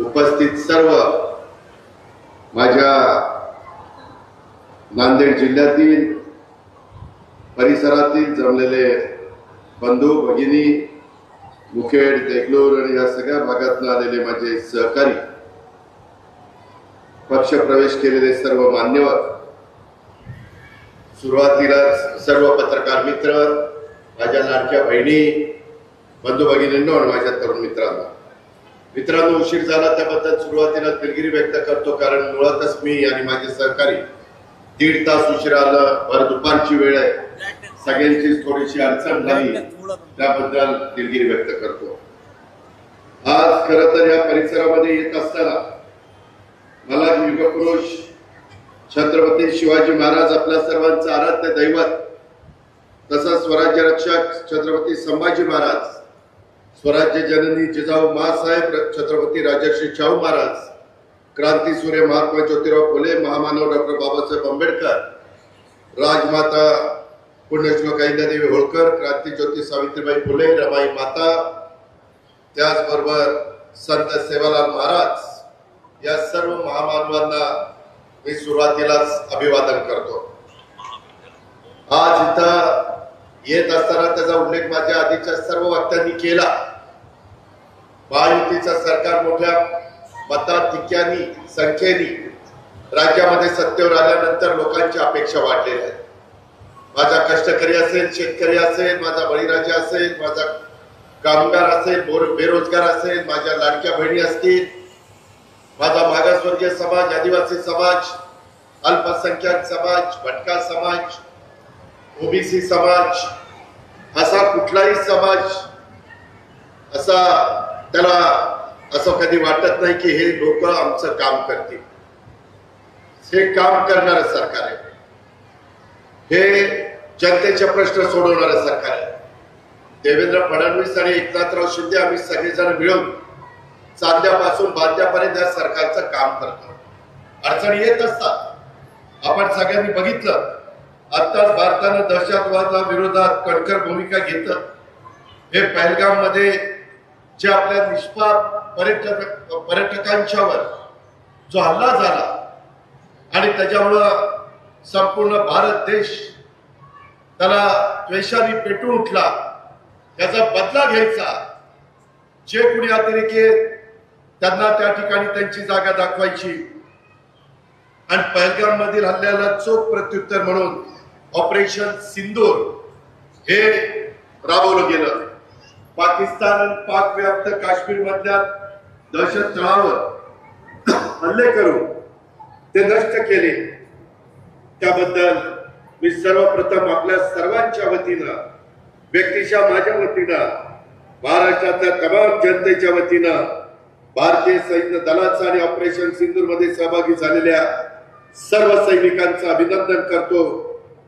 उपस्थित सर्व माझ्या नांदेड जिल्ह्यातील परिसरातील जमलेले बंधू भगिनी, मुखेड, देगलूर आणि या सगळ्या भागातून आलेले माझे सहकारी, पक्ष प्रवेश केलेले सर्व मान्यवर, सुरुवातीला सर्व पत्रकार मित्र, माझ्या लाडक्या बहिणी, बंधू भगिनींनो आणि माझ्या तरुण मित्रांनो, उशीर झाला त्याबद्दल सुरुवातीला दिलगिरी व्यक्त करतो, कारण मुळातच मी आणि माझे सहकारी 1.5 तास उशीर आलं. भर दुपारची वेळ आहे, सगळ्यांची थोडीशी अडचण झाली, त्याबद्दल दिलगिरी व्यक्त करतो. आज खरं तर या परिसरामध्ये येत असताना मला युगपुरुष छत्रपती शिवाजी महाराज, आपल्या सर्वांचं आराध्य दैवत, तसंच स्वराज्य रक्षक छत्रपती संभाजी महाराज, स्वराज्य जननी जिजाऊ माँसाहेब छत्रपती राजर्षी शाहू महाराज, क्रांतीसूर्य महात्मा ज्योतिराव फुले, महामानव डॉक्टर बाबासाहेब आंबेडकर, राजमाता पुण्यश्लोक अहिल्यादेवी होळकर, क्रांतीज्योती सावित्रीबाई फुले, रमाई माता, त्याचबरोबर संत सेवालाल महाराज, या सर्व महामानवांना मी सुरुवातीलाच अभिवादन करतो. आज इथं येत असताना त्याचा उल्लेख माझ्या आधीच्या सर्व वक्त्यांनी केला. महायुतीचं सरकार मोठ्या मताधिक्यानी, संख्येनी राज्यामध्ये सत्तेवर आल्यानंतर लोकांची अपेक्षा वाढलेल्या आहेत. माझा कष्टकरी असेल, शेतकरी असेल, माझा बळीराजा असेल, माझा कामगार असेल, बेरोजगार असेल, माझ्या लाडक्या बहिणी असतील, माझा मागासवर्गीय समाज, आदिवासी समाज, अल्पसंख्याक समाज, भटका समाज, ओबीसी समाज, असा कुठलाही समाज असा त्याला असं कधी वाटत नाही की हे लोक आमचं काम करतील. हे काम करणारं सरकार आहे, हे जनतेचे प्रश्न सोडवणारं सरकार आहे. देवेंद्र फडणवीस आणि एकनाथराव शिंदे आम्ही सगळेजण मिळून चांद्यापासून बांद्यापर्यंत या सरकारचं काम करतो. अडचणी येत असतात, आपण सगळ्यांनी बघितलं. आताच भारतानं दहशतवादा विरोधात कणखर भूमिका घेतलं. हे पहलगाम मध्ये जे आपल्या निष्पाप पर्यटकांच्यावर जो हल्ला झाला आणि त्याच्यामुळं संपूर्ण भारत देश त्याला द्वेषाने पेटून उठला, त्याचा बदला घ्यायचा. जे कुणी अतिरेकी त्यांना त्या ठिकाणी त्यांची जागा दाखवायची आणि पहलगाम मधील हल्ल्याला चोख प्रत्युत्तर म्हणून ऑपरेशन सिंदूर हे राबवलं गेलं. पाकिस्तान आणि पाक व्याप्त काश्मीर मधल्या दहशत तळावर हल्ले करून ते नष्ट केले. त्याबद्दल मी सर्वप्रथम आपल्या सर्वांच्या वतीनं, व्यक्तिशः माझ्या वतीनं, महाराष्ट्रातल्या तमाम जनतेच्या वतीनं भारतीय सैन्य दलाचा आणि ऑपरेशन सिंदूर मध्ये सहभागी झालेल्या सर्व सैनिकांचं अभिनंदन करतो.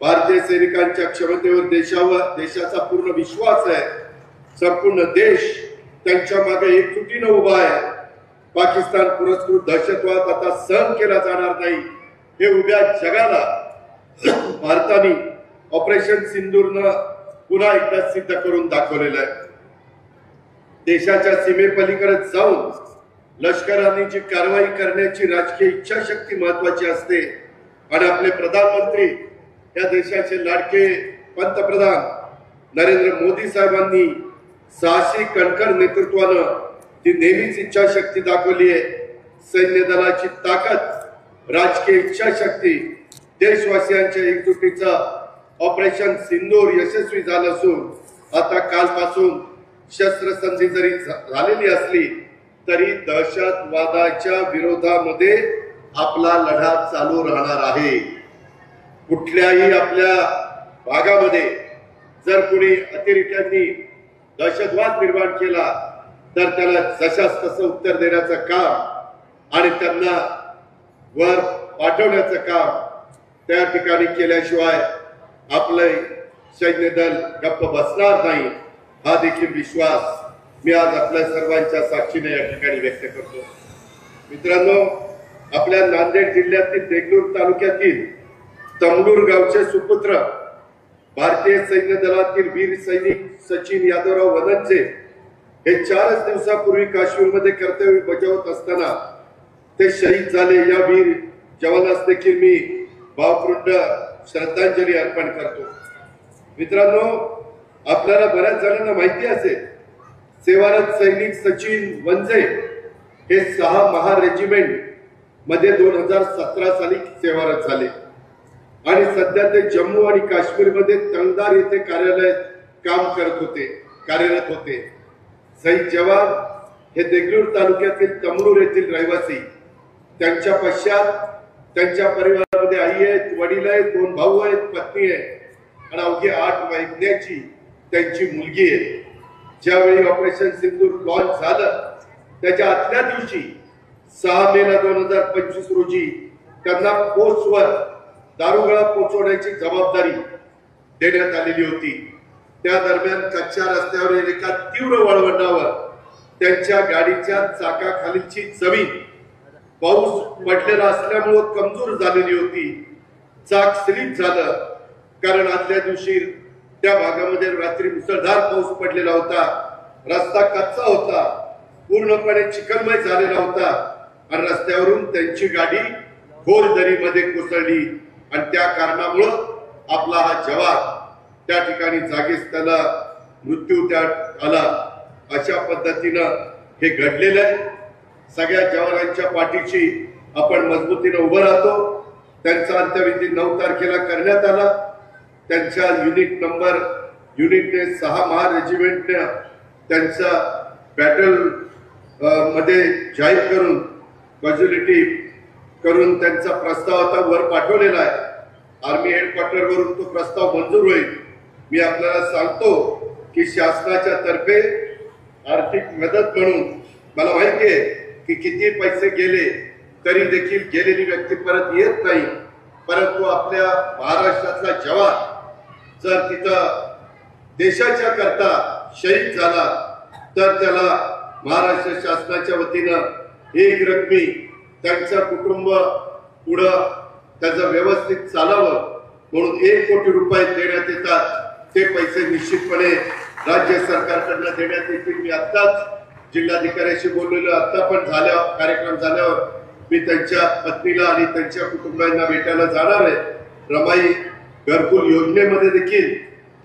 भारतीय सैनिकांच्या क्षमतेवर देशाचा पूर्ण विश्वास आहे. संपूर्ण देश त्यांच्या मागे एकजुटीनं उभा आहे. पाकिस्तान पुरस्कृत दहशतवाद आता सहन केला जाणार नाही, हे उभ्या जगाला भारताने ऑपरेशन सिंदूरनं पुन्हा एकदा सिद्ध करून दाखवलेलं आहे. देशाच्या सीमेपलीकडे जाऊन लष्कराने जी कारवाई करण्याची राजकीय इच्छाशक्ती महत्वाची असते आणि आपले प्रधानमंत्री, या देशाचे लाडके पंतप्रधान नरेंद्र मोदी साहेबांनी साहसी कणखर नेतृत्वानं ती नेहमीच इच्छाशक्ती दाखवली आहे. सैन्य दलाची ताकद, राजकीय इच्छाशक्ती, देशवासियांच्या एकजुटीचा ऑपरेशन सिंदूर यशस्वी झालं असून आता कालपासून शस्त्रसंधी जरी झालेली असली तरी दहशतवादाच्या विरोधामध्ये आपला लढा चालू राहणार आहे. कुठल्याही आपल्या भागामध्ये जर कोणी अतिरेक्यांनी दहशतवाद निर्माण केला तर त्याला जशास तसं उत्तर देण्याचं काम आणि त्यांना वर पाठवण्याचं काम त्या ठिकाणी केल्याशिवाय आपले सैन्य दल गप्प बसणार नाही, हा देखील विश्वास मी आज आपल्या सर्वांच्या साक्षीने या ठिकाणी व्यक्त करतो. मित्रांनो, आपल्या नांदेड जिल्ह्यातील देगलूर तालुक्यातील तमलूर गावचे सुपुत्र भारतीय सैन्य दलातील वीर सैनिक सचिन यादवराव वनंजे हे 4च दिवसापूर्वी काश्मीरमध्ये कर्तव्य बजावत असताना ते शहीद झाले। या वीर जवानास देखील मी भावपूर्ण श्रद्धांजली अर्पण करतो। मित्रांनो, आपल्याला बऱ्याच जणांना माहिती असेल, सेवारत सैनिक सचिन वंजे हे 6 महार रेजिमेंट मध्ये 2017 साली सेवारत झाले आणि सध्या ते जम्मू आणि काश्मीर मध्ये तंगदार येथे कार्यरत होते। शहीद जवान हे देगलूर तालुक्यातील तमरूर येथील रहिवासी। त्यांच्या पश्चात त्यांच्या परिवारामध्ये आई आहेत, वडील आहेत, 2 भाऊ आहेत, पत्नी आहे आणि अवघी 8 महिन्याची त्यांची मुलगी आहे। ज्यावेळी ऑपरेशन सिंदूर लॉन्च झालं त्याच्या आदल्या दिवशी 6 मे 2025 रोजी त्यांना पोस्टवर दारुगोळा पोहोचवण्याची जबाबदारी देण्यात आलेली होती। त्या दरम्यान कच्च्या रस्त्यावरील एका तीव्र वळवंटावर त्यांच्या गाडीच्या चाकाखालीची जमीन पाऊस पडलेला असल्यामुळे कमजोर झालेली होती। चाक स्लिप झालं, कारण आदल्या दिवशी त्या भागामध्ये रात्री मुसळधार पाऊस पडलेला होता। रस्ता कच्चा होता, पूर्णपणे चिखलमय झालेला होता आणि रस्त्यावरून त्यांची गाडी खोल दरीमध्ये कोसळली आणि त्या कारणामुळे आपला हा जवान त्या ठिकाणी जागीच त्याला मृत्यू त्यात आला। अशा पद्धतीनं हे घडलेलं आहे। सगळ्या जवानांच्या पाठीशी आपण मजबूतीने उभं राहतो। त्यांचा अंत्यविधी 9 तारखेला करण्यात आला। त्यांच्या युनिटने 6 महार रेजिमेंटने त्यांचा बॅटल मध्ये जाहीर करून कॅज्युअलिटी करून त्यांचा प्रस्ताव आता वर पाठवलेला आहे। आर्मी हेडक्वार्टर वरून तो प्रस्ताव मंजूर होईल। मी आपल्याला सांगतो की शासनाच्या तर्फे आर्थिक मदत म्हणून मला माहिती आहे की किती पैसे गेले तरी देखील गेलेली व्यक्ती परत येत नाही, परंतु आपल्या महाराष्ट्रातला जवान जर तिथं देशाच्या करता शहीद झाला तर त्याला महाराष्ट्र शासनाच्या वतीनं एक रकमी त्यांचं कुटुंब पुढं त्याचं व्यवस्थित चालावं म्हणून 1 कोटी रुपये देण्यात येतात। ते पैसे निश्चितपणे राज्य सरकारकडून देण्यात येतील। मी आत्ताच जिल्हाधिकाऱ्याशी बोललेलो, आता पण कार्यक्रम झाल्यावर मी त्यांच्या पत्नीला आणि त्यांच्या कुटुंबियांना भेटायला जाणार आहे। रमाई घरकुल योजनेमध्ये देखील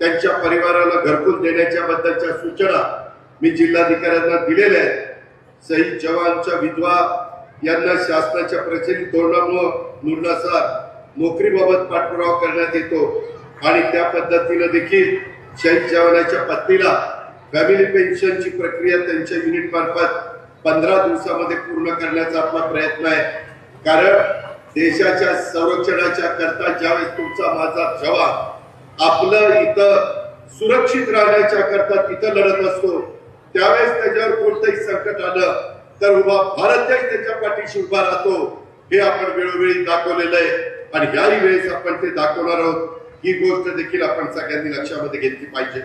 त्यांच्या परिवाराला घरकुल देण्याच्या बद्दलच्या सूचना मी जिल्हाधिकाऱ्यांना दिलेल्या आहेत। शहीद जवानच्या विधवा यांना शासनाच्या प्रचलित धोरणानुसार नोकरीबाबत पाठपुरावा करण्यात येतो आणि त्या पद्धतीने देखील शहीद जवानाच्या पत्नीला फॅमिली पेन्शनची प्रक्रिया त्यांच्या युनिट मार्फत 15 दिवसामध्ये पूर्ण करण्याचा आपला प्रयत्न आहे। कारण देशाच्या संरक्षणाच्या करता ज्यावेळेस तुमचा माझा जवान आपलं इथं सुरक्षित राहण्याच्या करता तिथं लढत असतो, त्यावेळेस त्याच्यावर कोणतंही संकट आलं तर उभा भारत देश त्याच्या पाठीशी उभा राहतो। हे आपण वेळोवेळी दाखवलेलं आहे आणि याही वेळेस आपण ते दाखवणार आहोत। ही गोष्ट देखील आपण सगळ्यांनी लक्षामध्ये घेतली पाहिजे।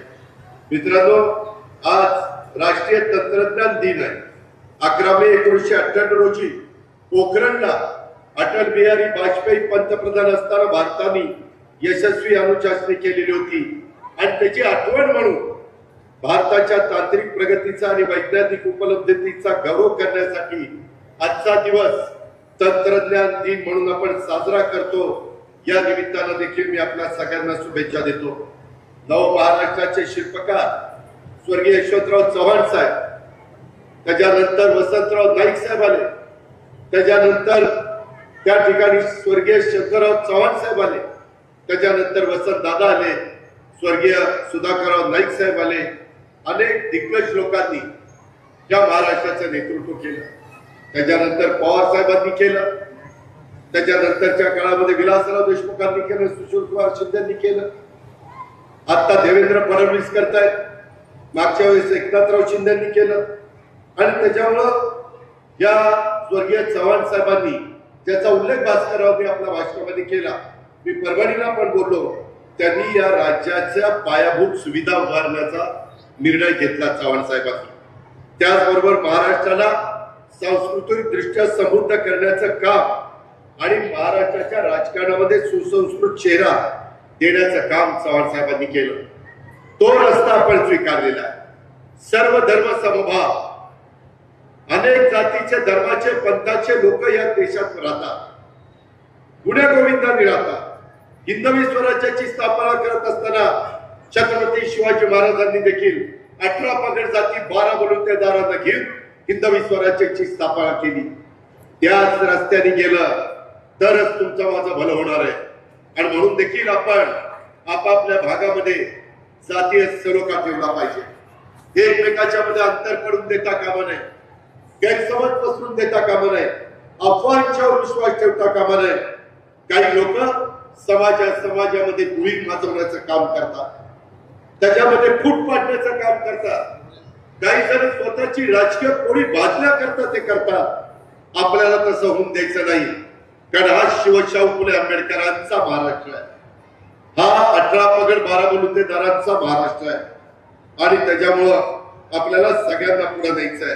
मित्रांनो, आज राष्ट्रीय तंत्रज्ञान दिन आहे। 11 मे 1998 रोजी पोखरणला अटल बिहारी वाजपेयी पंतप्रधान असताना भारताने यशस्वी अणुचाचणी केलेली होती आणि त्याची आठवण म्हणून भारताच्या तांत्रिक प्रगतीचा आणि वैज्ञानिक उपलब्धतेचा गौरव करण्यासाठी आजचा दिवस तंत्रज्ञान दिन म्हणून आपण साजरा करतो। या निमित्तानं देखील मी आपल्या सगळ्यांना शुभेच्छा देतो। नव महाराष्ट्राचे शिल्पकार स्वर्गीय यशवंतराव चव्हाण साहेब, त्याच्यानंतर वसंतराव नाईक साहेब आले, त्याच्यानंतर त्या ठिकाणी स्वर्गीय शंकरराव चव्हाण साहेब आले, त्याच्यानंतर वसंत दादा आले, स्वर्गीय सुधाकरराव नाईक साहेब आले। अनेक दिग्गज लोकांनी या महाराष्ट्राचं नेतृत्व केलं। त्याच्यानंतर पवार साहेबांनी केलं, त्याच्यानंतरच्या काळामध्ये विलासराव देशमुखांनी केलं, सुशीलकुमार शिंदेंनी केलं, आता देवेंद्र फडणवीस करतायत, मागच्या वेळेस एकनाथराव शिंदेंनी केलं आणि त्याच्यामुळं या स्वर्गीय चव्हाण साहेबांनी ज्याचा उल्लेख भास्कररावांनी आपल्या भाषणामध्ये केला, मी परभणीला पण बोललो, त्यांनी या राज्याच्या पायाभूत सुविधा उभारण्याचा निर्णय घेतला चव्हाण साहेबांनी। त्याचबरोबर महाराष्ट्राला सांस्कृतिक दृष्ट्या समृद्ध करण्याचं काम आणि महाराष्ट्राच्या राजकारणामध्ये सुसंस्कृत चेहरा देण्याचं काम चव्हाण साहेबांनी केलं। तो रस्ता आपण स्वीकारलेला आहे। सर्व धर्म समभाव, अनेक जातीचे धर्माचे पंथाचे लोक या देशात राहतात, गुण्यागोविंदांनी राहतात. हिंदवी स्वराज्याची स्थापना करत असताना छत्रपती शिवाजी महाराजांनी देखील 18 पगड जाती 12 बलुतेदारांना घेऊन हिंदवी स्वराज्याची स्थापना केली. त्याच रस्त्याने गेलं तरच तुमचं माझं भलं होणार आहे. आणि म्हणून देखील आपण आपापल्या भागामध्ये जातीय सलोखा ठेवला पाहिजे. एकमेकाच्या मध्ये अंतर पडून देता कामा नये, गैरसमज पसरून देता कामा नये, अफवांच्यावर विश्वास ठेवता कामा नये. काही लोक समाजामध्ये धुळी माजवण्याचं काम करतात, त्याच्यामध्ये फूट पाडण्याचं काम करतात. काही जण स्वतःची राजकीय पोळी भाजण्याकरता ते करतात. आपल्याला तसं होऊन द्यायचं नाही, कारण हा शिवशाहू फुले आंबेडकरांचा महाराष्ट्र आहे. हा 18 पगड 12 बलुतेदारांचा महाराष्ट्र आहे. आणि त्याच्यामुळं आपल्याला सगळ्यांना पुढे न्यायचं आहे.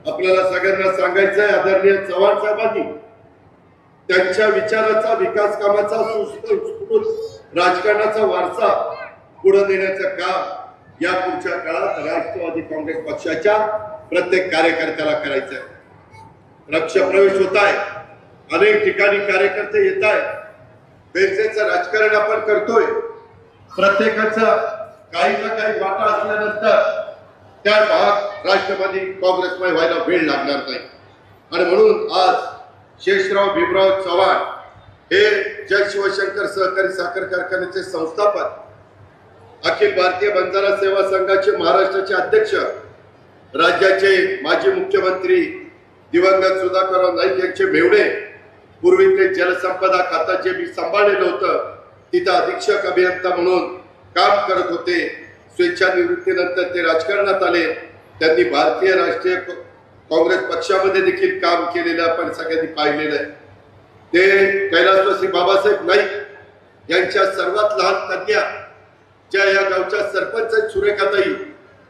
आपल्याला सगळ्यांना सांगायचं आहे, आदरणीय चव्हाण साहेबांनी त्यांच्या विचाराचा, विकास कामाचा, सुस्पृत राजकारणाचा वारसा पुढे नेण्याचं काम या पुढच्या काळात राष्ट्रवादी काँग्रेस पक्षाच्या प्रत्येक कार्यकर्त्याला करायचं आहे. पक्षप्रवेश होत आहे, अनेक ठिकाणी कार्यकर्ते येत आहेत, बेरजेचं राजकारण आपण करतोय. प्रत्येकाचा काही ना काही वाटा असल्यानंतर त्या भाग राष्ट्रवादी काँग्रेसमध्ये व्हायला वेळ लागणार नाही. आणि म्हणून आज शेषराव भीमराव चव्हाण हे जय शिवशंकर सहकारी साखर कारखान्याचे संस्थापक, अखिल भारतीय बंजारा सेवा संघाचे महाराष्ट्राचे अध्यक्ष, राज्याचे माजी मुख्यमंत्री दिवंगत सुधाकरराव नाईक यांचे मेवणे, पूर्वी ते जलसंपदा खाता जे मी सांभाळलेलं होतं तिथं अधीक्षक अभियंता म्हणून काम करत होते. स्वेच्छानिवृत्तीनंतर ते राजकारणात आले. त्यांनी भारतीय राष्ट्रीय काँग्रेस पक्षामध्ये देखील काम केलेलं आपण सगळ्यांनी पाहिलेलं आहे. ते कैलासवासी बाबासाहेब नाईक यांच्या सर्वात लहान कन्या ज्या या गावच्या सरपंच सुरेखाताई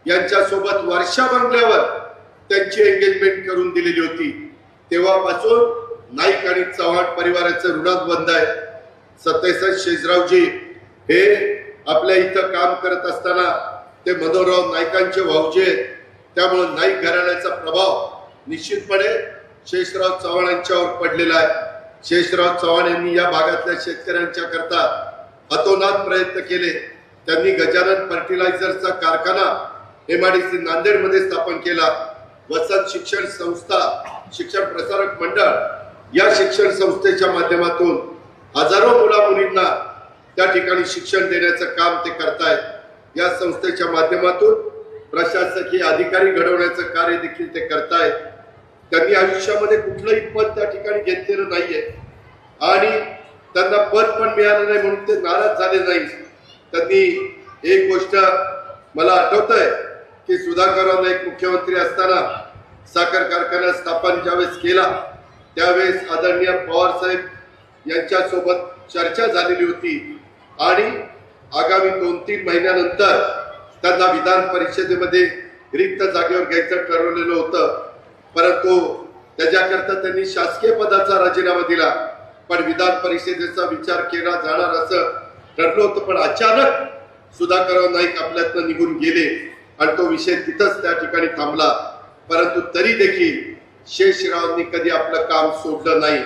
यांच्यासोबत वर्षा बंगल्यावर त्यांची एंगेजमेंट करून दिलेली होती. तेव्हापासून नाईक आणि चव्हाण परिवाराचं ऋणात बंद आहे. सत्यसाई शेषरावजी हे आपल्या इथं काम करत असताना ते मनोहरराव नाईकांचे भाऊजे, त्यामुळे नाईक घराण्याचा प्रभाव निश्चितपणे शेषराव चव्हाण यांच्यावर पडलेला आहे. शेषराव चव्हाण यांनी या भागातल्या शेतकऱ्यांच्या करता अतोनात प्रयत्न केले. त्यांनी गजानन फर्टिलायझरचा कारखाना MIDC नांदेडमध्ये स्थापन केला. वसंत शिक्षण संस्था, शिक्षण प्रसारक मंडळ या शिक्षण संस्थेच्या माध्यमातून हजारो मुला मुलींना त्या ठिकाणी शिक्षण देण्याचं काम ते करतायत. या संस्थेच्या माध्यमातून प्रशासकीय अधिकारी घडवण्याचं कार्य देखील ते करतायत. त्यांनी आयुष्यामध्ये कुठलंही पद त्या ठिकाणी घेतलेलं नाहीये आणि त्यांना पद पण मिळालं नाही म्हणून ते नाराज झाले नाही. त्यांनी एक गोष्ट मला आठवतंय की सुधाकरराव नाईक मुख्यमंत्री असताना साखर कारखाना स्थापन ज्यावेळेस केला त्यावेळेस आदरणीय पवार साहेब यांच्या सोबत चर्चा झालेली होती आणि आगामी 2-3 महिन्यानंतर त्यांना विधान परिषदेमध्ये रिक्त जागेवर घ्यायचं ठरवलेलं होतं. परंतु त्याच्याकरता त्यांनी शासकीय पदाचा राजीनामा दिला. पण विधान परिषदेचा विचार केला जाणार असं ठरलं होतं. पण अचानक सुधाकरराव नाईक आपल्यातनं निघून गेले आणि तो विषय तिथंच त्या ठिकाणी थांबला. परंतु तरी देखील शेषरावांनी कधी आपलं काम सोडलं नाही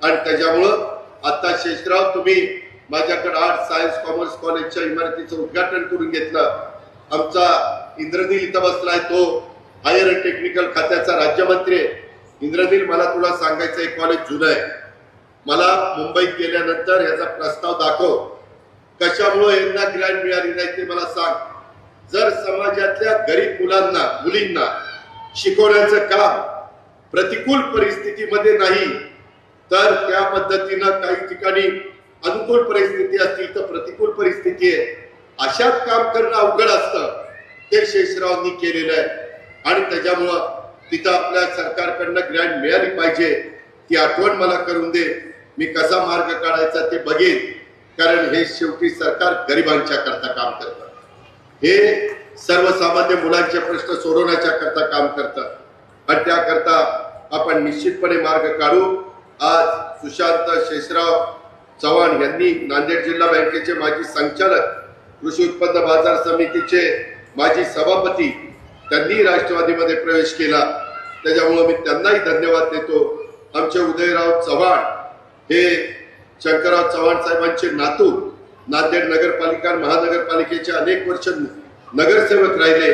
आणि त्याच्यामुळं आता शेषराव तुम्ही माझ्याकडे आर्ट सायन्स कॉमर्स कॉलेजच्या इमारतीचं उद्घाटन करून घेतलं. आमचा इंद्रनील इथं बसलाय, तो हायर अँड टेक्निकल खात्याचा राज्यमंत्री आहे. इंद्रनील, मला तुला सांगायचं एक कॉलेज जुनं आहे. मला मुंबईत गेल्यानंतर याचा प्रस्ताव दाखव. कशामुळे यांना ग्रँट मिळाली नाही ते मला सांग. जर समाजातल्या गरीब मुलांना मुलींना शिकवण्याचं काम प्रतिकूल परिस्थितीमध्ये नाही तर त्या पद्धतीनं काही ठिकाणी अनुकूल परिस्थिती असतील तर प्रतिकूल परिस्थिती आहे अशात काम करणं अवघड असतं. ते शेषरावांनी केलेलं आहे आणि त्याच्यामुळं तिथं आपल्या सरकारकडनं ग्रँट मिळाली पाहिजे ती आठवण मला करून दे. मी कसा मार्ग काढायचा ते बघेन, कारण हे शेवटी सरकार गरिबांच्या करता काम करतं. हे सर्वसामान्य मुलांचे प्रश्न सोडवण्याच्या करता काम करतं आणि त्याकरता आपण निश्चितपणे मार्ग काढू. आज सुशांत शेषराव चव्हाण यांनी नांदेड जिल्हा बँकेचे माजी संचालक, कृषी उत्पन्न बाजार समितीचे माजी सभापती त्यांनी राष्ट्रवादीमध्ये प्रवेश केला, त्याच्यामुळे मी त्यांनाही धन्यवाद देतो. आमचे उदयराव चव्हाण हे शंकरराव चव्हाण साहेबांचे नातू, नांदेड नगरपालिका महानगरपालिकेचे अनेक वर्ष नगरसेवक राहिले.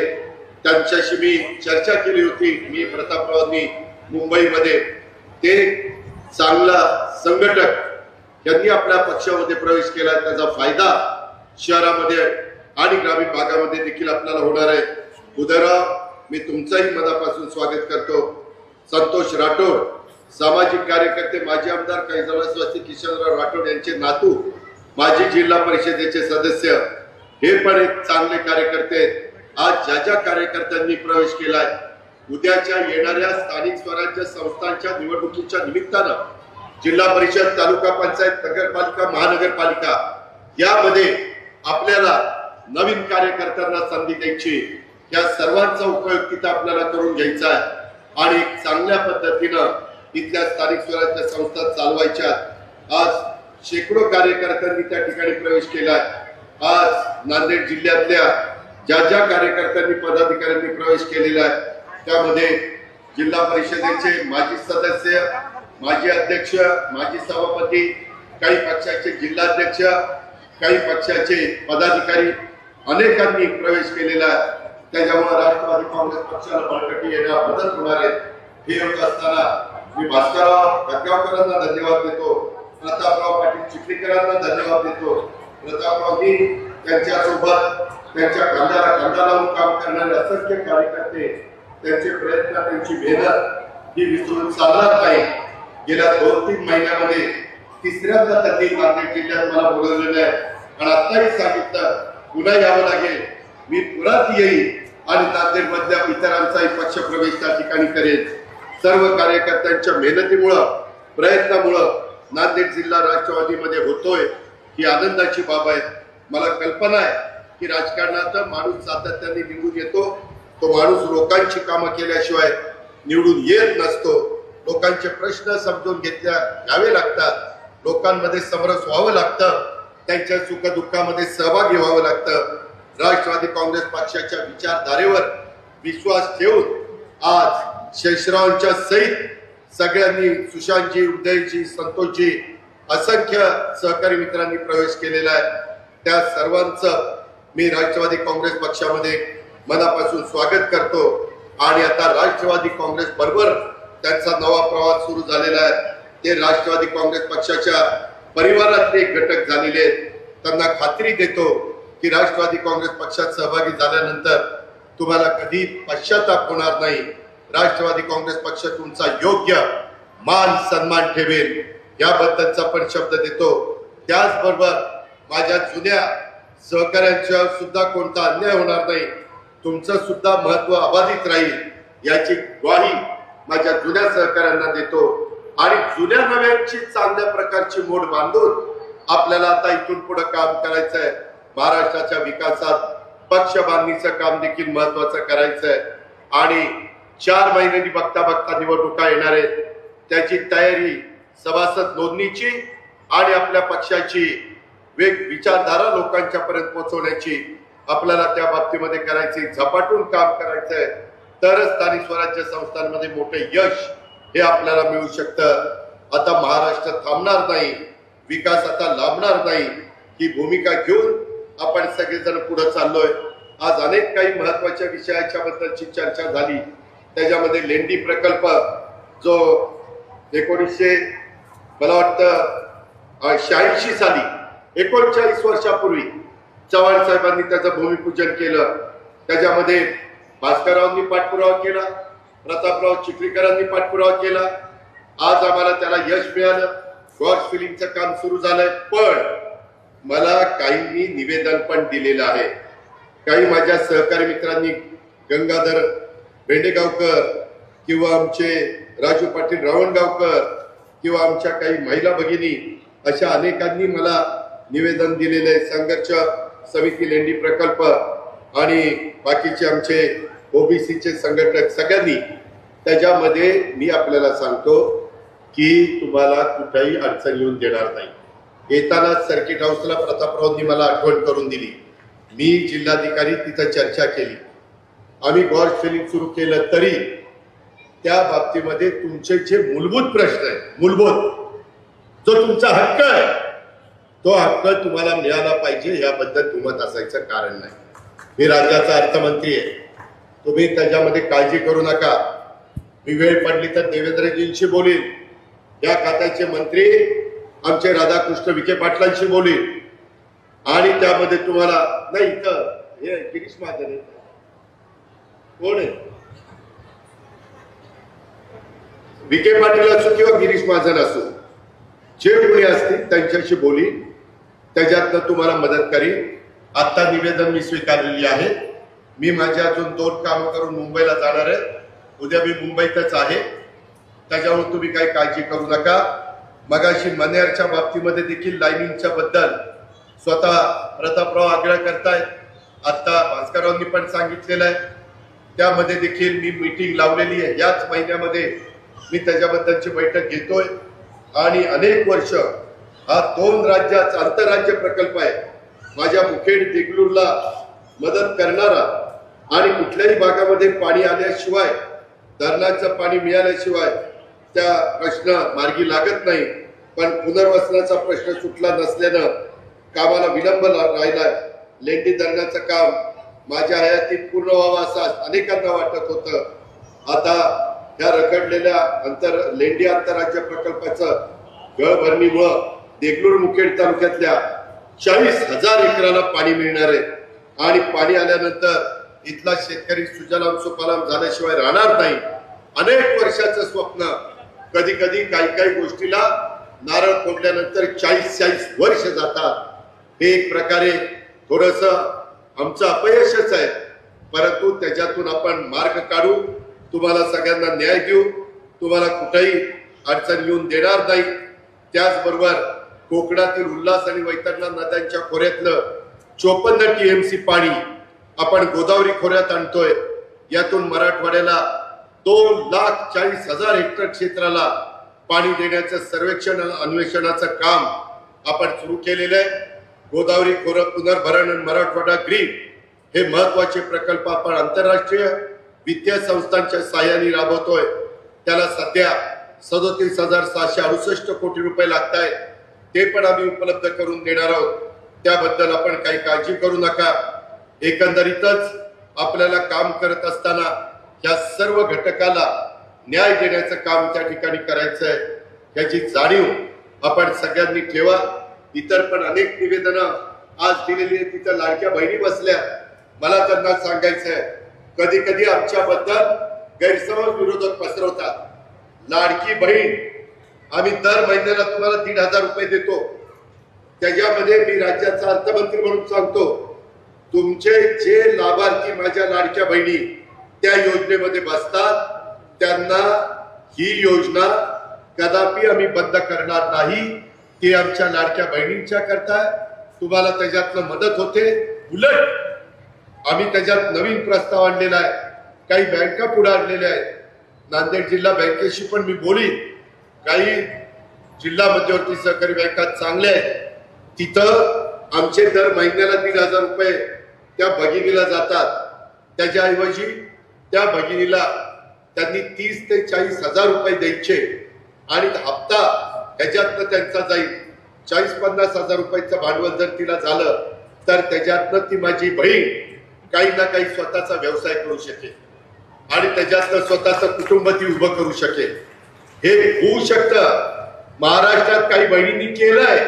त्यांच्याशी मी चर्चा केली होती. मी प्रतापरावांनी मुंबईमध्ये ते चांगला संघटक यांनी आपल्या पक्षामध्ये प्रवेश केला, त्याचा फायदा शहरामध्ये आणि ग्रामीण भागामध्ये देखील आपल्याला होणार आहे. उदयराव, मी तुमचंही मनापासून स्वागत करतो. संतोष राठोड सामाजिक कार्यकर्ते, माजी आमदार कैलासवासी किशनराव राठोड यांचे नातू, माजी जिल्हा परिषदेचे सदस्य, हे पण एक चांगले कार्यकर्ते. आज ज्या ज्या कार्यकर्त्यांनी प्रवेश केलाय, उद्याच्या येणाऱ्या स्थानिक स्वराज्य संस्थांच्या निवडणुकीच्या निमित्तानं जिल्हा परिषद, तालुका पंचायत, नगरपालिका, महानगरपालिका यामध्ये आपल्याला नवीन कार्यकर्त्यांना संधी द्यायची. या सर्वांचा उपयोग तिथं आपल्याला करून घ्यायचा आहे आणि चांगल्या पद्धतीनं इथल्या स्थानिक स्वराज्य संस्था चालवायच्या. आज शेकडो कार्यकर्त्यांनी त्या ठिकाणी प्रवेश केलाय. आज नांदेड जिल्ह्यातल्या ज्या ज्या कार्यकर्त्यांनी पदाधिकाऱ्यांनी प्रवेश केलेला आहे, त्यामध्ये जिल्हा परिषदेचे माजी सदस्य, माजी अध्यक्ष, माजी सभापती, काही पक्षाचे जिल्हाध्यक्ष, काही पक्षाचे पदाधिकारी अनेकांनी प्रवेश केलेला आहे. त्याच्यामुळे राष्ट्रवादी काँग्रेस पक्षाला बळकटी येण्यास मदत होणार आहे. हे होत असताना मी भास्करराव खटगावकरांना धन्यवाद देतो, प्रतापराव पाटील चिखलीकरांना धन्यवाद देतो. प्रतापरावजी त्यांच्यासोबत त्यांच्या खांद्याला खांदा लावून काम करणारे असंख्य कार्यकर्ते, त्यांचे प्रयत्न, त्यांची मेहनत ही विसरून चालणार नाही. गेल्या 2-3 महिन्यामध्ये तिसऱ्यांदा त्यांनी नांदेड जिल्ह्यात मला बोलवलेलं आहे आणि आताही सांगितलं पुन्हा यावं लागेल. मी पुरात येईल आणि नांदेड मधल्या इतरांचाही पक्ष प्रवेश त्या ठिकाणी करेल. सर्व कार्यकर्त्यांच्या मेहनतीमुळं, प्रयत्नामुळं नांदेड जिल्हा राष्ट्रवादीमध्ये होतोय ही आनंदाची बाब आहे. मला कल्पना आहे की राजकारणात माणूस सातत्याने निवडून येतो, तो माणूस लोकांची कामं केल्याशिवाय निवडून येत नसतो. लोकांचे प्रश्न समजून घ्यावे लागतात, लोकांमध्ये समरस व्हावं लागतं, त्यांच्या सुखदुःखामध्ये सहभागी व्हावं लागतं. राष्ट्रवादी काँग्रेस पक्षाच्या विचारधारेवर विश्वास ठेवून आज शेषरावांच्या सहित सगळ्यांनी, सुशांतजी, उदयजी, संतोषजी, असंख्य सहकारी मित्रांनी प्रवेश केलेला आहे. त्या सर्वांचं मी राष्ट्रवादी काँग्रेस पक्षामध्ये मनापासून स्वागत करतो आणि आता राष्ट्रवादी काँग्रेस बरोबर त्यांचा नवा प्रवास सुरू झालेला आहे. ते राष्ट्रवादी काँग्रेस पक्षाच्या परिवारातले एक घटक झालेले आहेत. त्यांना खात्री देतो की राष्ट्रवादी काँग्रेस पक्षात सहभागी झाल्यानंतर तुम्हाला कधी पश्चाताप होणार नाही. राष्ट्रवादी काँग्रेस पक्ष तुमचा योग्य मान सन्मान ठेवेल याबद्दलचा पण शब्द देतो. त्याचबरोबर माझ्या जुन्या सहकाऱ्यांच्या सुद्धा कोणता अन्याय होणार नाही, तुमचं सुद्धा महत्व अबाधित राहील याची ग्वाही माझ्या जुन्या सहकाऱ्यांना देतो. आणि जुन्या नव्यांची चांगल्या प्रकारची मोड बांधून आपल्याला आता इथून पुढे काम करायचं आहे. महाराष्ट्राच्या विकासात पक्ष बांधणीचं काम देखील महत्वाचं करायचं आहे आणि 4 महिन्यांनी बघता बघता निवडणुका येणार आहेत. त्याची तयारी सभासद नोंदणीची आणि आपल्या पक्षाची विचारधारा लोकांच्या पर्यंत पोहोचवण्याची आपल्याला त्या बाबतीमध्ये करायची, झपाटून काम करायचं आहे. तरच स्थानिक स्वराज्य संस्थांमध्ये मोठे यश हे आपल्याला मिळू शकतं. आता महाराष्ट्र थांबणार नाही, विकास आता लांबणार नाही, ही भूमिका घेऊन आपण सगळेजण पुढे चाललोय. आज अनेक काही महत्वाच्या विषयाच्या बद्दलची चर्चा झाली. त्याच्यामध्ये लेंडी प्रकल्प जो 1900 मला वाटतं 86 साली 39 वर्षापूर्वी चव्हाण साहेबांनी त्याचं भूमिपूजन केलं. त्याच्यामध्ये भास्कररावांनी पाठपुरावा केला, प्रतापराव चिखलीकरांनी पाठपुरावा केला. आज आम्हाला त्याला यश मिळालं, गॉड्स फिलिंगचं काम सुरू झालंय. पण मला काहींनी निवेदन पण दिलेलं आहे. काही माझ्या सहकारी मित्रांनी, गंगाधर भेंडेगावकर किंवा आमचे राजू पाटील रावणगावकर किंवा आमच्या काही महिला भगिनी, अशा अनेकांनी मला निवेदन दिलेले. संघर्ष समिती लेंडी प्रकल्प आणि बाकीचे आमचे ओबीसीचे संघटक सगळ्यांनी. त्याच्यामध्ये मी आपल्याला सांगतो की तुम्हाला कुठेही अडचण येऊन देणार नाही. येताना सर्किट हाऊसला प्रतापरावांनी मला आठवण करून दिली मी जिल्हाधिकारी तिथं चर्चा केली, आम्ही गॉड फिलिंग सुरू केलं, तरी त्या बाबतीमध्ये तुमचे जे मूलभूत प्रश्न आहेत, मूलभूत जो तुमचा हक्क आहे, तो हक्क तुम्हाला मिळाला पाहिजे याबद्दल दुमत असायचं कारण नाही. मी राज्याचा अर्थमंत्री आहे, तुम्ही त्याच्यामध्ये काळजी करू नका. मी वेळ पडली तर देवेंद्रजींशी बोलीन, या खात्याचे मंत्री आमचे राधाकृष्ण विखे पाटलांशी बोलीन, आणि त्यामध्ये तुम्हाला नाही. इथं हे गिरीश महाजन कोण आहे? विखे पाटील असो किंवा गिरीश महाजन असो, जे कोणी असतील त्यांच्याशी बोलीन, त्याच्यातनं तुम्हाला मदत करीन. आता निवेदन मी स्वीकारलेली आहे. मी माझी अजून 2 कामं करून मुंबईला जाणार आहे. उद्या मी मुंबईतच आहे, त्याच्यावर तुम्ही काही काळजी करू नका. मगाशी मनेरच्या बाबतीमध्ये देखील लाईनिंगच्या बद्दल स्वतः प्रतापराव आगळा करतायत, आता भास्कररावांनी पण सांगितलेलं आहे. त्यामध्ये देखील मी मीटिंग लावलेली आहे. याच महिन्यामध्ये मी त्याच्याबद्दलची बैठक घेतोय. आणि अनेक वर्ष हा 2 राज्याचा आंतरराज्य प्रकल्प आहे. माझ्या मुखेड देगलूरला मदत करणारा, आणि कुठल्याही भागामध्ये पाणी आल्याशिवाय, धरणाचं पाणी मिळाल्याशिवाय त्या प्रश्न मार्गी लागत नाही. पण पुनर्वसनाचा प्रश्न सुटला नसल्यानं कामाला विलंब राहिलाय. लेंडी धरणाचं काम माझ्या हयातीत पूर्ण व्हावं असं अनेकांना वाटत होतं. आता या रखडलेल्या लेंडी आंतरराज्य प्रकल्पाचं गळभरणीमुळं देगलूर मुखेड तालुक्यातल्या 40,000 एकराला पाणी मिळणार आहे. आणि पाणी आल्यानंतर इथला शेतकरी सुजलाम सुफलाम झाल्याशिवाय राहणार नाही. अनेक वर्षाचं स्वप्न, कधी कधी काही गोष्टीला नारळ फोडल्यानंतर 40-40 वर्ष जातात. हे एक प्रकारे थोडस आमचं अपयशच आहे, परंतु त्याच्यातून आपण मार्ग काढू. तुम्हाला सगळ्यांना न्याय देऊ, तुम्हाला कुठेही अडचण येऊन देणार नाही. त्याचबरोबर कोकणातील उल्हास आणि वैतरणा नद्यांच्या खोऱ्यातलं 54 TMC पाणी आपण गोदावरी खोऱ्यात आणतोय. यातून मराठवाड्याला 2,40,000 हेक्टर क्षेत्राला पाणी देण्याचं सर्वेक्षण अन्वेषणाचं काम आपण सुरू केलेलं आहे. गोदावरी खोरं पुनर्भरण आणि मराठवाडा ग्रीन हे महत्वाचे प्रकल्प आपण आंतरराष्ट्रीय वित्तीय संस्थांच्या सहाय्याने राबवतोय. त्याला सध्या 37,668 कोटी रुपये लागत आहेत. ते पण आम्ही उपलब्ध करून देणार आहोत. त्याबद्दल आपण काही काळजी करू नका. एकंदरीतच आपल्याला काम करत असताना या सर्व घटकाला न्याय देण्याचं काम त्या ठिकाणी करायचं आहे, याची जाणीव आपण सगळ्यांनी ठेवा. इतर पण अनेक निवेदनं आज दिलेली आहेत. तिथं लाडक्या बहिणी बसल्या. मला त्यांना सांगायचंय, कधी कधी आमच्याबद्दल गैरसमज विरोधक पसरवतात. लाडकी बहीण आम्ही दर महिन्याला तुम्हाला 1,500 रुपये देतो. त्याच्यामध्ये मी राज्याचा अर्थमंत्री म्हणून सांगतो, तुमचे जे लाभार्थी माझ्या लाडक्या बहिणी त्या योजनेमध्ये बसतात, त्यांना ही योजना कदापि आम्ही बंद करणार नाही. ती आमच्या लाडक्या बहिणींच्या करता तुम्हाला त्याच्यातनं मदत होते. उलट आम्ही त्याच्यात नवीन प्रस्ताव आणलेला आहे. काही बँका पुढे आणलेल्या आहेत. नांदेड जिल्हा बँकेशी पण मी बोलीन. काही जिल्हा मध्यवर्ती सहकारी बँका चांगल्या आहेत, तिथं आमचे दर महिन्याला 1,500 रुपये त्या भगिनीला जातात. त्याच्याऐवजी त्या भगिनीला त्यांनी 30,000 ते 40,000 रुपये द्यायचे आणि हप्ता ह्याच्यातनं त्यांचा जाईल. 40-50,000 रुपयाचं भांडवल जर तिला झालं तर त्याच्यातनं ती माझी बहीण काही ना काही स्वतःचा व्यवसाय करू शकेल आणि त्याच्यातनं स्वतःचं कुटुंब ती उभं करू शकेल. हे होऊ शकतं. महाराष्ट्रात काही बहिणींनी केलंय.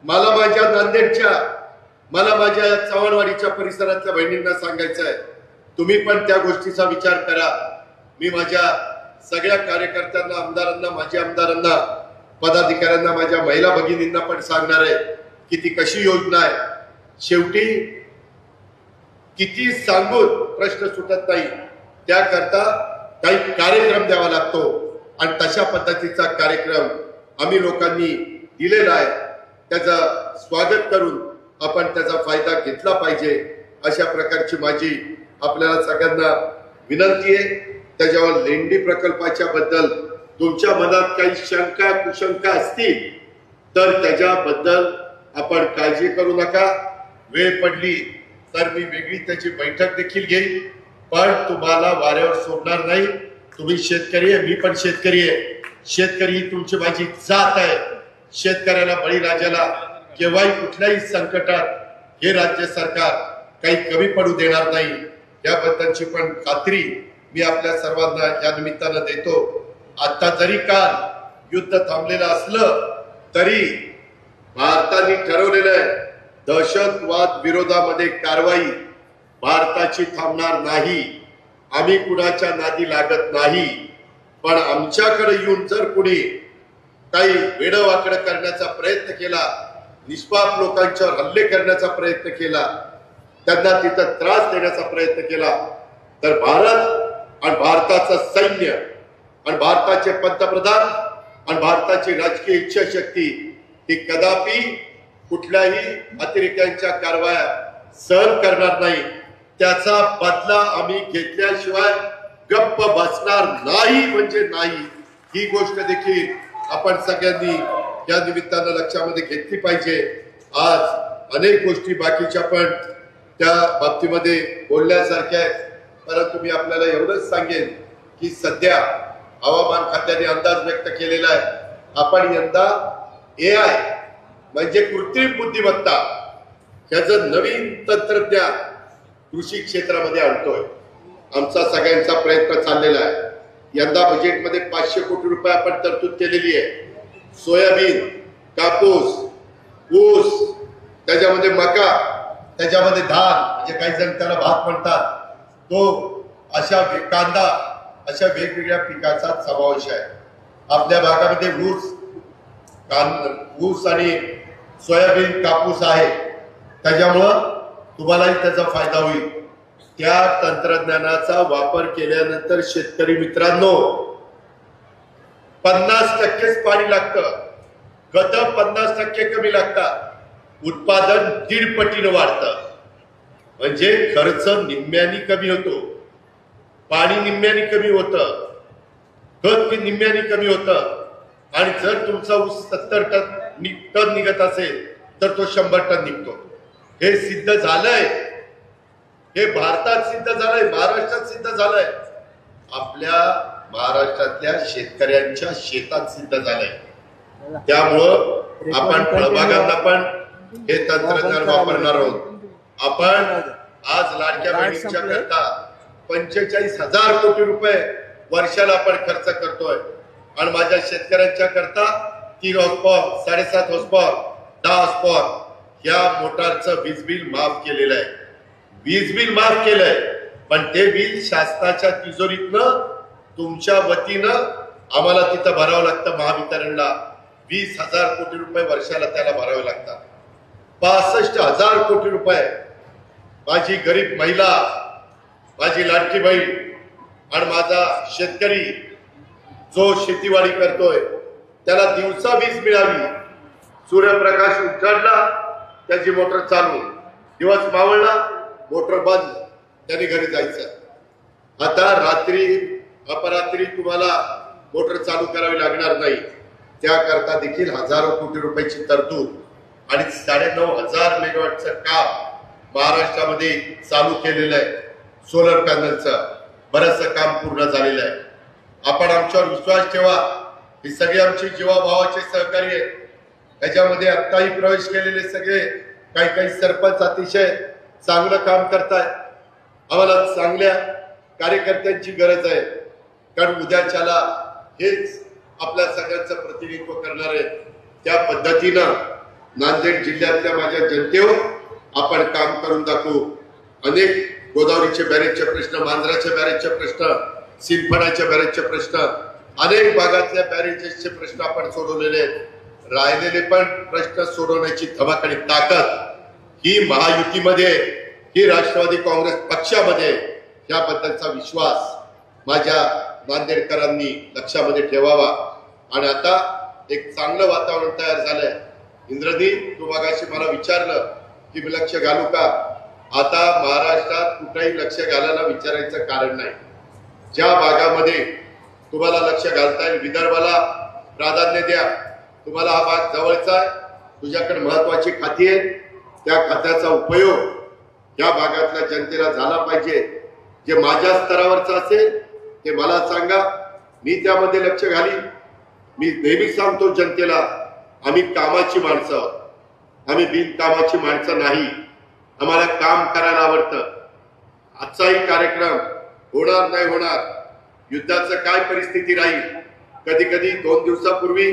मला माझ्या नांदेडच्या, मला माझ्या चव्हाणवाडीच्या परिसरातल्या बहिणींना सांगायचं आहे, तुम्ही पण त्या गोष्टीचा विचार करा. मी माझ्या सगळ्या कार्यकर्त्यांना, आमदारांना, माजी आमदारांना, पदाधिकाऱ्यांना, माझ्या महिला भगिनींना पण सांगणार आहे की ती कशी योजना आहे. शेवटी किती सांगून प्रश्न सुटत नाही. त्याकरता काही कार्यक्रम द्यावा लागतो आणि तशा पद्धतीचा कार्यक्रम आम्ही लोकांनी दिलेला आहे. त्याचं स्वागत करून आपण त्याचा फायदा घेतला पाहिजे, अशा प्रकारची माझी आपल्याला सगळ्यांना विनंती आहे. त्याच्यावर लेंडी प्रकल्पाच्या बद्दल तुमच्या मनात काही शंका कुशंका असतील तर त्याच्याबद्दल आपण काळजी करू नका. वेळ पडली तर मी वेगळी त्याची बैठक देखील घेईन, पण तुम्हाला वाऱ्यावर सोडणार नाही. तुम्ही शेतकरी आहे, मी पण शेतकरी आहे. शेतकरी ही तुमची माझी जात आहे. शेतकऱ्याला बळीराजाला केव्हाही कुठल्याही संकटात हे राज्य सरकार काही कमी पडू देणार नाही, याबद्दलची पण खात्री मी आपल्या सर्वांना या निमित्तानं देतो. आता जरी काल युद्ध थांबलेलं असलं तरी भारताने ठरवलेलं आहे दहशतवाद विरोधामध्ये कारवाई भारताची थांबणार नाही. आम्ही कुणाच्या नादी लागत नाही, पण आमच्याकडे येऊन जर कुणी काही वेडवाकडं करण्याचा प्रयत्न केला, निष्पाप लोकांच्यावर हल्ले करण्याचा प्रयत्न केला, त्यांना तिथं त्रास देण्याचा प्रयत्न केला, तर भारत आणि भारताचं सैन्य आणि भारताचे पंतप्रधान आणि भारताची राजकीय इच्छाशक्ती ही कदापि कुठल्याही अतिरेक्यांच्या कारवाया सहन करणार नाही. त्याचा बदला आम्ही घेतल्याशिवाय गप्प बसणार नाही म्हणजे नाही. ही गोष्ट देखील आपण सगळ्यांनी या निमित्तानं लक्षामध्ये घेतली पाहिजे. आज अनेक गोष्टी बाकीच्या पण त्या बाबतीमध्ये बोलण्यासारख्या आहेत, परंतु मी आपल्याला एवढंच सांगेन की सध्या हवामान खात्याने अंदाज व्यक्त केलेला आहे, आपण यंदा AI म्हणजे कृत्रिम बुद्धिमत्ता याचं नवीन तंत्रज्ञान कृषी क्षेत्रामध्ये आणतोय. आमचा सगळ्यांचा प्रयत्न चाललेला आहे. यंदा बजेटमध्ये 500 कोटी रुपये आपण तरतूद केलेली आहे. सोयाबीन, कापूस, ऊस, त्याच्यामध्ये मका, त्याच्यामध्ये धान म्हणजे काही जण त्याला भात म्हणतात, तो अशा कांदा, अशा वेगवेगळ्या पिकाचा समावेश आहे. आपल्या भागामध्ये ऊस आणि सोयाबीन, कापूस आहे, त्याच्यामुळं तुम्हालाही त्याचा फायदा होईल. त्या तंत्रज्ञानाचा वापर केल्यानंतर शेतकरी मित्रांनो 50%च पाणी लागतं, खतं 50% कमी लागतात, उत्पादन 1.5 पटीनं वाढतं. म्हणजे खर्च निम्म्यानी कमी होतो, पाणी निम्म्यानी कमी होतं, खत निम्म्यानी कमी होतं. आणि जर तुमचा ऊस 70 टन निघत असेल तर तो 100 टन निघतो. हे सिद्ध झालंय, हे भारतात सिद्ध झालंय, महाराष्ट्रात सिद्ध झालंय, आपल्या महाराष्ट्रातल्या शेतकऱ्यांच्या शेतात सिद्ध झालंय. त्यामुळं आपण फळबागांना पण हे तंत्रज्ञान वापरणार आहोत. आपण आज लाडक्या बहिणींच्या करता 45,000 कोटी रुपये वर्षाला आपण खर्च करतोय आणि माझ्या शेतकऱ्यांच्या करता 3 हॉर्सपॉवर, 7.5 हॉर्सपॉवर, 10 हॉर्सपॉवर या मोटारचं वीज बिल माफ केलेलं आहे. वीज बिल माफ केलंय, पण ते बिल शासनाच्या तिजोरीतनं तुमच्या वतीनं आम्हाला तिथं भरावं लागतं. महावितरणला 20,000 कोटी रुपये वर्षाला त्याला भरावे लागतात. 65,000 कोटी रुपये माझी गरीब महिला, माझी लाडकी बहीण आणि माझा शेतकरी जो शेतीवाडी करतोय त्याला दिवसा वीज मिळावी. सूर्यप्रकाश उजाडला त्याची मोटर चालू, दिवस मावळला मोटर बंद, त्याने घरी जायचं. आता रात्री अपरात्री तुम्हाला मोटर चालू करावी लागणार नाही. त्याकरता देखील हजारो कोटी रुपयाची तरतूद आणि 9,500 मेगावॉटचं काम महाराष्ट्रामध्ये चालू केलेलं आहे. सोलर पॅनलचं बरंचसं काम पूर्ण झालेलं आहे. आपण आमच्यावर विश्वास ठेवा. ही सगळे आमचे जीवाभावाचे सहकारी आहेत. त्याच्यामध्ये आत्ताही प्रवेश केलेले सगळे काही सरपंच अतिशय चांगलं काम करतायत. आम्हाला चांगल्या कार्यकर्त्यांची गरज आहे, कारण उद्याच्याला हेच आपल्या सगळ्यांचं प्रतिनिधित्व करणार आहे. त्या पद्धतीनं नांदेड जिल्ह्यातल्या माझ्या जनतेवर आपण काम करून दाखवू. अनेक गोदावरीचे बॅरेजचे प्रश्न, मांजराच्या बॅरेजचे प्रश्न, सिंदफणाच्या बॅरेजचे प्रश्न, अनेक भागातल्या बॅरेजेसचे प्रश्न आपण सोडवलेले आहेत. राहिलेले पण प्रश्न सोडवण्याची धमक आणि ताकद ही महायुतीमध्ये, ही राष्ट्रवादी काँग्रेस पक्षामध्ये, याबद्दलचा विश्वास माझ्या नांदेडकरांनी लक्षामध्ये ठेवावा. आणि आता एक चांगलं वातावरण तयार झालंय. इंद्रदी, तू मागाशी मला विचारलं की मी लक्ष घालू का? आता महाराष्ट्रात कुठेही लक्ष घालायला विचारायचं कारण नाही. ज्या भागामध्ये तुम्हाला लक्ष घालता येईल, विदर्भाला प्राधान्य द्या. तुम्हाला हा भाग जवळचा आहे, तुझ्याकडे महत्वाची खाती आहेत, त्या खात्याचा उपयोग या भागातल्या जनतेला झाला पाहिजे. जे माझ्या स्तरावरचं असेल ते मला सांगा, मी त्यामध्ये लक्ष घालीन. मी नेहमी सांगतो जनतेला, आम्ही कामाची माणसं आहोत, आम्ही बिनकामाची माणसं नाही. आम्हाला काम करायला आवडतं. आजचाही कार्यक्रम होणार नाही होणार, युद्धाचं काय परिस्थिती राहील, कधी कधी 2 दिवसापूर्वी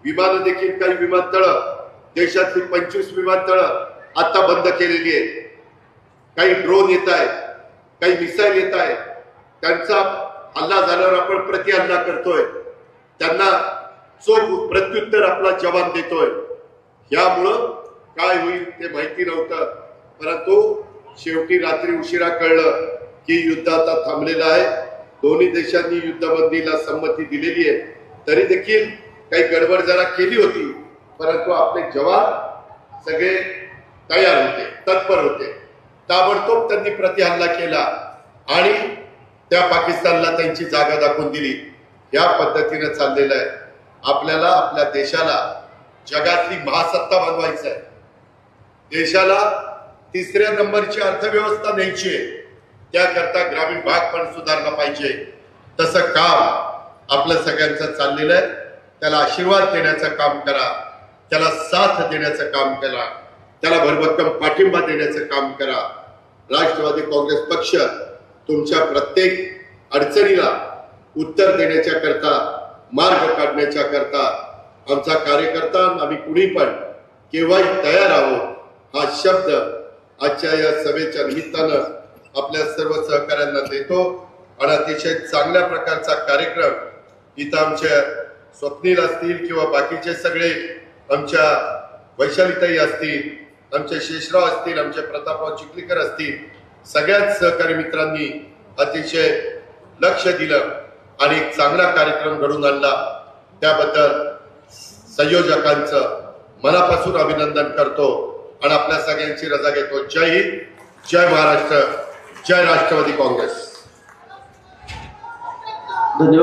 विमानं देखील काही विमानतळं देशातली 25 विमानतळं आता बंद केलेली आहेत. काही ड्रोन येत आहेत, काही मिसाईल येत आहेत. त्यांचा हल्ला झाल्यावर आपण प्रतिहल्ला करतोय, त्यांना चोख प्रत्युत्तर आपला जवान देतोय. यामुळं काय होईल ते माहिती नव्हतं, परंतु शेवटी रात्री उशिरा कळलं की युद्ध आता थांबलेलं आहे. दोन्ही देशांनी युद्धबंदीला संमती दिलेली आहे. तरी देखील काही गडबड जरा केली होती, परंतु आपले जवान सगळे तयार होते, तत्पर होते. ताबडतोब त्यांनी प्रतिहल्ला केला आणि त्या पाकिस्तानला त्यांची जागा दाखवून दिली. या पद्धतीने चाललेलं आहे. आपल्याला आपल्या देशाला जगातली महासत्ता बनवायचं आहे. देशाला 3ऱ्या नंबरची अर्थव्यवस्था न्यायची आहे. त्याकरता ग्रामीण भाग पण सुधारला पाहिजे. तसं काम आपलं सगळ्यांचं चाललेलं आहे. त्याला आशीर्वाद देण्याचं काम करा, त्याला साथ देण्याचं काम करा, त्याला भरभक्कम पाठिंबा देण्याचं काम करा. राष्ट्रवादी काँग्रेस पक्ष तुमच्या प्रत्येक अडचणीला उत्तर देण्याच्या करता, मार्ग काढण्याच्या करता आमचा कार्यकर्ता आम्ही कुणी पण केव्हाही तयार आहोत. हा शब्द आजच्या या सभेच्या निमित्तानं आपल्या सर्व सहकाऱ्यांना देतो. आणि अतिशय चांगल्या प्रकारचा कार्यक्रम इथं आमच्या स्वप्नील असतील किंवा बाकीचे सगळे, आमच्या वैशालीताई असतील, आमचे शेषराव असतील, आमचे प्रतापराव चिखलीकर असतील, सगळ्याच सहकारी मित्रांनी अतिशय लक्ष दिलं आणि एक चांगला कार्यक्रम घडून आणला. त्याबद्दल संयोजकांचं मनापासून अभिनंदन करतो आणि आपल्या सगळ्यांची रजा घेतो. जय हिंद, जय महाराष्ट्र, जय राष्ट्रवादी काँग्रेस. धन्यवाद.